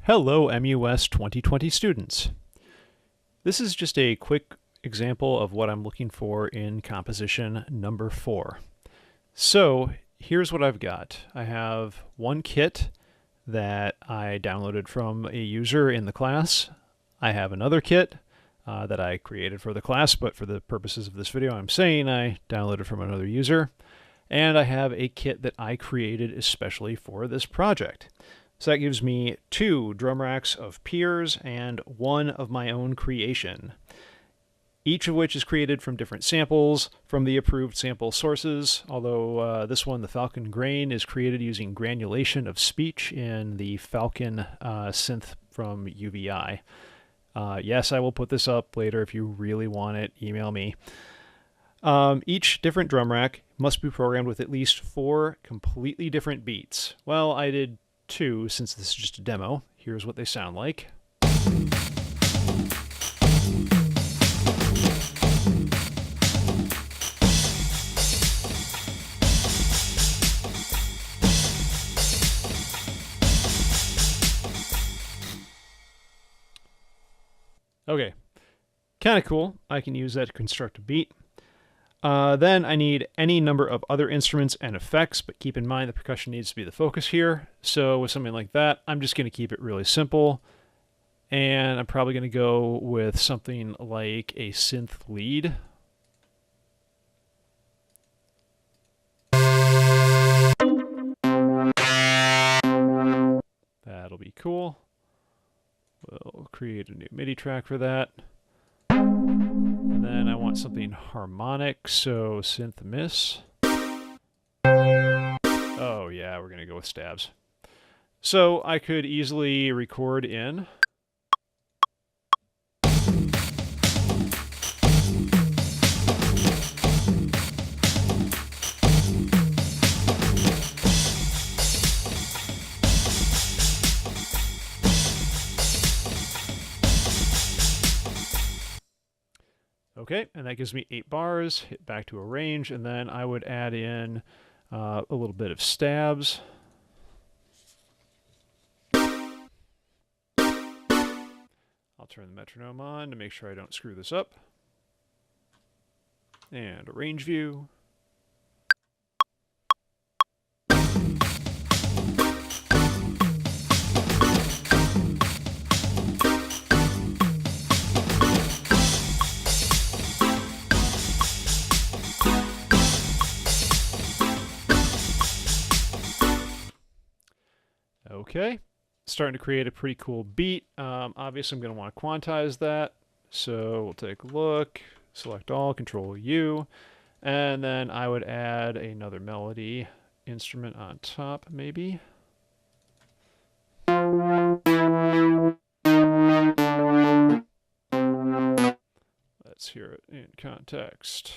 Hello MUS 2020 students. This is just a quick example of what I'm looking for in composition number 4. So here's what I've got. I have one kit that I downloaded from a user in the class. I have another kit that I created for the class, but for the purposes of this video I'm saying I downloaded from another user. And I have a kit that I created especially for this project. So that gives me 2 drum racks of peers and 1 of my own creation, each of which is created from different samples from the approved sample sources, although this one, the Falcon Grain, is created using granulation of speech in the Falcon synth from UVI. Yes, I will put this up later if you really want it. Email me. Each different drum rack must be programmed with at least 4 completely different beats. Well, I did 2 since this is just a demo. Here's what they sound like. Okay, kind of cool. I can use that to construct a beat. Then I need any number of other instruments and effects, but keep in mind the percussion needs to be the focus here. So with something like that, I'm just going to keep it really simple. And I'm probably going to go with something like a synth lead. That'll be cool. We'll create a new MIDI track for that. And then I want something harmonic, so synth miss. Oh yeah, we're gonna go with stabs. So I could easily record in. Okay, and that gives me 8 bars, hit back to arrange, and then I would add in a little bit of stabs. I'll turn the metronome on to make sure I don't screw this up. And arrange view. Okay, starting to create a pretty cool beat. Obviously I'm going to want to quantize that. So we'll take a look, select all, Control U, and then I would add another melody instrument on top, maybe. Let's hear it in context.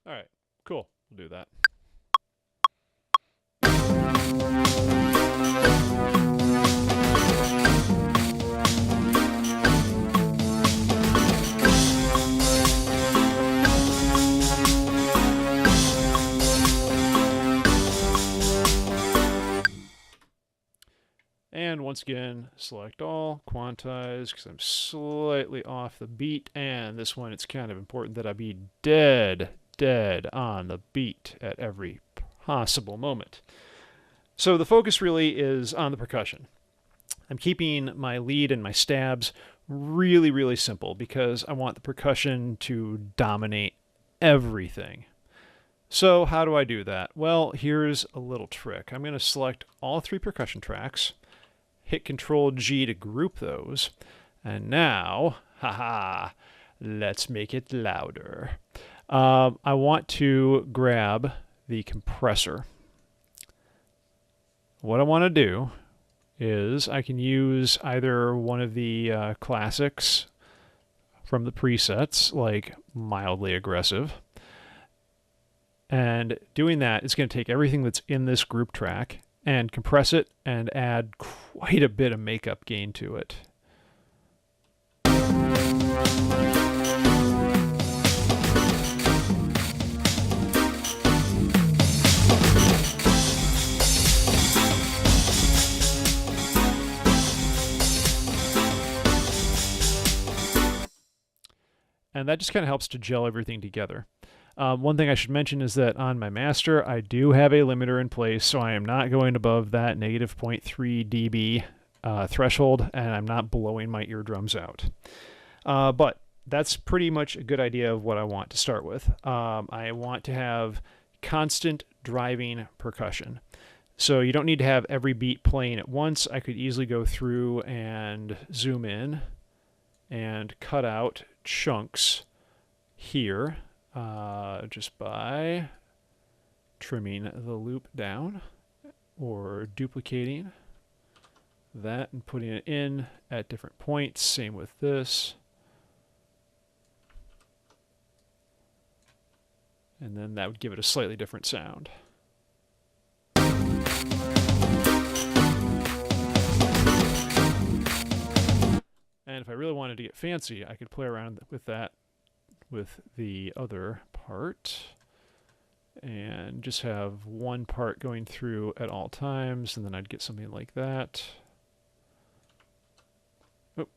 Alright, cool. We'll do that. And once again, select all, quantize, because I'm slightly off the beat, and this one it's kind of important that I be dead on the beat at every possible moment. So the focus really is on the percussion. I'm keeping my lead and my stabs really simple because I want the percussion to dominate everything. So how do I do that? Well, here's a little trick. I'm going to select all 3 percussion tracks, hit Control G to group those, and now, let's make it louder. I want to grab the compressor. What I want to do is I can use either one of the classics from the presets, like mildly aggressive. And doing that is going to take everything that's in this group track and compress it and add quite a bit of makeup gain to it. And that just kind of helps to gel everything together. One thing I should mention is that on my master, I do have a limiter in place, so I am not going above that negative 0.3 dB threshold, and I'm not blowing my eardrums out. But that's pretty much a good idea of what I want to start with. I want to have constant driving percussion. So you don't need to have every beat playing at once. I could easily go through and zoom in and cut out chunks here just by trimming the loop down or duplicating that and putting it in at different points. Same with this. And then that would give it a slightly different sound. And if I really wanted to get fancy, I could play around with that with the other part and just have one part going through at all times, and then I'd get something like that. Oh,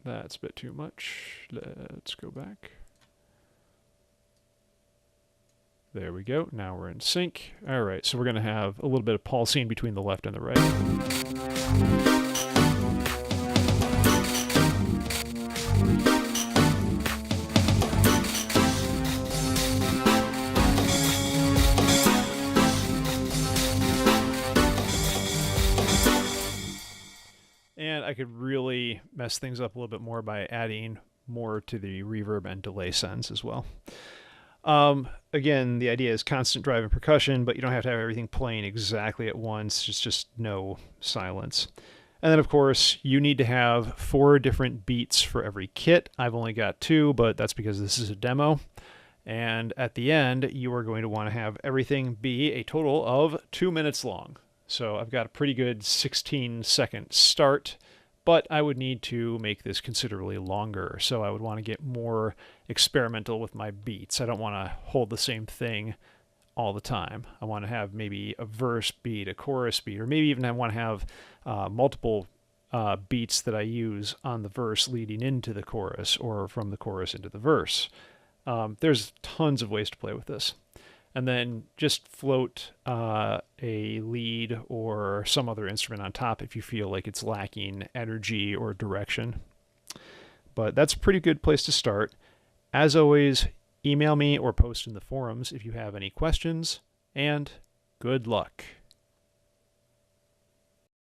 that's a bit too much. Let's go back. There we go. Now we're in sync. All right, so we're going to have a little bit of pulsing between the left and the right. And I could really mess things up a little bit more by adding more to the reverb and delay sends as well. Again, the idea is constant drive and percussion, but you don't have to have everything playing exactly at once. It's just no silence. And then, of course, you need to have 4 different beats for every kit. I've only got 2, but that's because this is a demo. And at the end, you are going to want to have everything be a total of 2 minutes long. So I've got a pretty good 16-second start, but I would need to make this considerably longer. So I would want to get more experimental with my beats. I don't want to hold the same thing all the time. I want to have maybe a verse beat, a chorus beat, or maybe even I want to have multiple beats that I use on the verse leading into the chorus or from the chorus into the verse. There's tons of ways to play with this. And then just float a lead or some other instrument on top if you feel like it's lacking energy or direction. But that's a pretty good place to start. As always, email me or post in the forums if you have any questions, and good luck.